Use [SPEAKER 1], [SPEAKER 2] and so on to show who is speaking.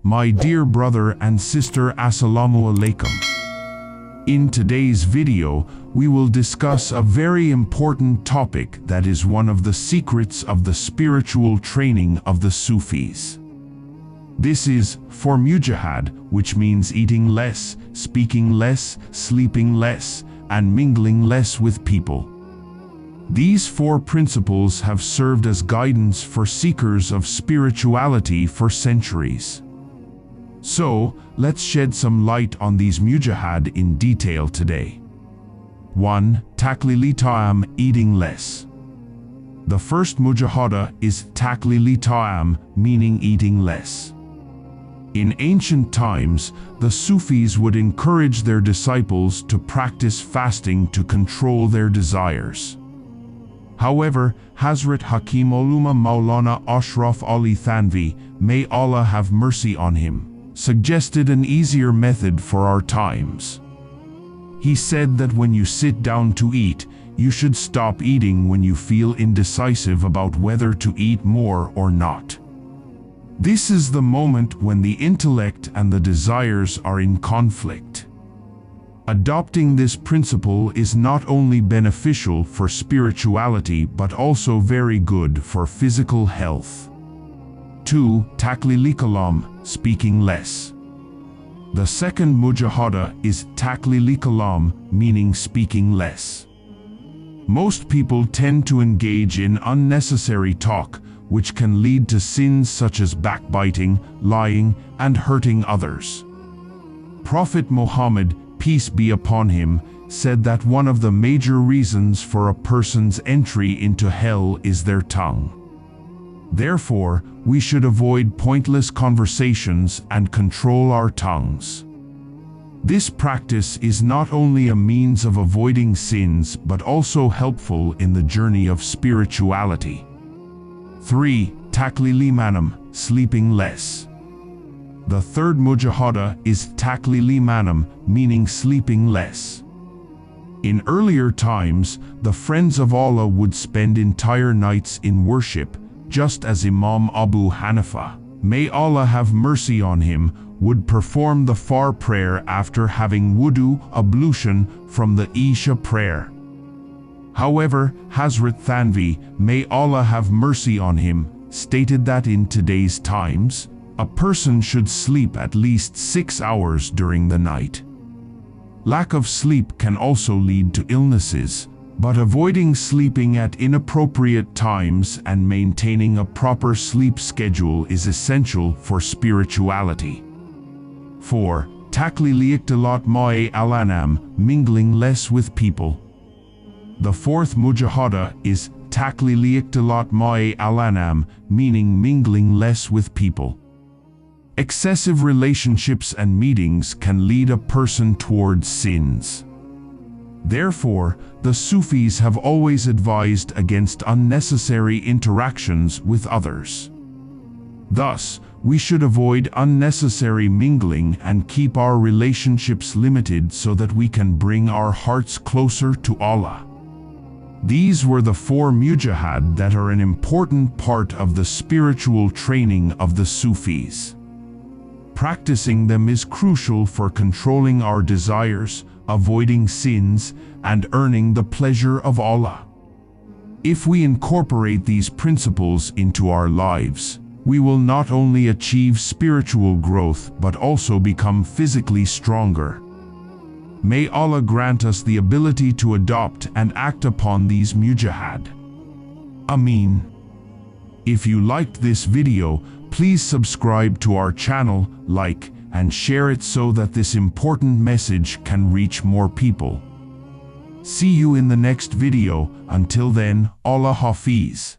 [SPEAKER 1] My dear brother and sister, Assalamu Alaikum. In today's video, we will discuss a very important topic that is one of the secrets of the spiritual training of the Sufis. This is for Mujahad, which means eating less, speaking less, sleeping less, and mingling less with people. These four principles have served as guidance for seekers of spirituality for centuries. So, let's shed some light on these mujahad in detail today. 1. Taqleel-e-Ta, eating less. The first mujahada is Taqleel-e-Ta, meaning eating less. In ancient times, the Sufis would encourage their disciples to practice fasting to control their desires. However, Hazrat Hakim Uluma Maulana Ashraf Ali Thanvi, may Allah have mercy on him, suggested an easier method for our times. He said that when you sit down to eat, you should stop eating when you feel indecisive about whether to eat more or not. This is the moment when the intellect and the desires are in conflict. Adopting this principle is not only beneficial for spirituality but also very good for physical health. 2. Taqleel-e-Kalam, speaking less. The second mujahada is Taqleel-e-Kalam, meaning speaking less. Most people tend to engage in unnecessary talk, which can lead to sins such as backbiting, lying, and hurting others. Prophet Muhammad, peace be upon him, said that one of the major reasons for a person's entry into hell is their tongue. Therefore, we should avoid pointless conversations and control our tongues. This practice is not only a means of avoiding sins but also helpful in the journey of spirituality. 3. Taqleel-e-Manam, sleeping less. The third mujahada is Taqleel-e-Manam, meaning sleeping less. In earlier times, the friends of Allah would spend entire nights in worship, just as Imam Abu Hanifa, may Allah have mercy on him, would perform the Far prayer after having wudu, ablution, from the Isha prayer. However, Hazrat Thanvi, may Allah have mercy on him, stated that in today's times, a person should sleep at least 6 hours during the night. Lack of sleep can also lead to illnesses, but avoiding sleeping at inappropriate times and maintaining a proper sleep schedule is essential for spirituality. 4. Taqleel-e-Ikhtilaat, mingling less with people. The fourth mujahada is Taqleel-e-Ikhtilaat, meaning mingling less with people. Excessive relationships and meetings can lead a person towards sins. Therefore, the Sufis have always advised against unnecessary interactions with others. Thus, we should avoid unnecessary mingling and keep our relationships limited so that we can bring our hearts closer to Allah. These were the four mujahad that are an important part of the spiritual training of the Sufis. Practicing them is crucial for controlling our desires, avoiding sins, and earning the pleasure of Allah. If we incorporate these principles into our lives, we will not only achieve spiritual growth but also become physically stronger. May Allah grant us the ability to adopt and act upon these mujahad. Ameen. If you liked this video, please subscribe to our channel, like, and share it so that this important message can reach more people. See you in the next video. Until then, Allah Hafiz.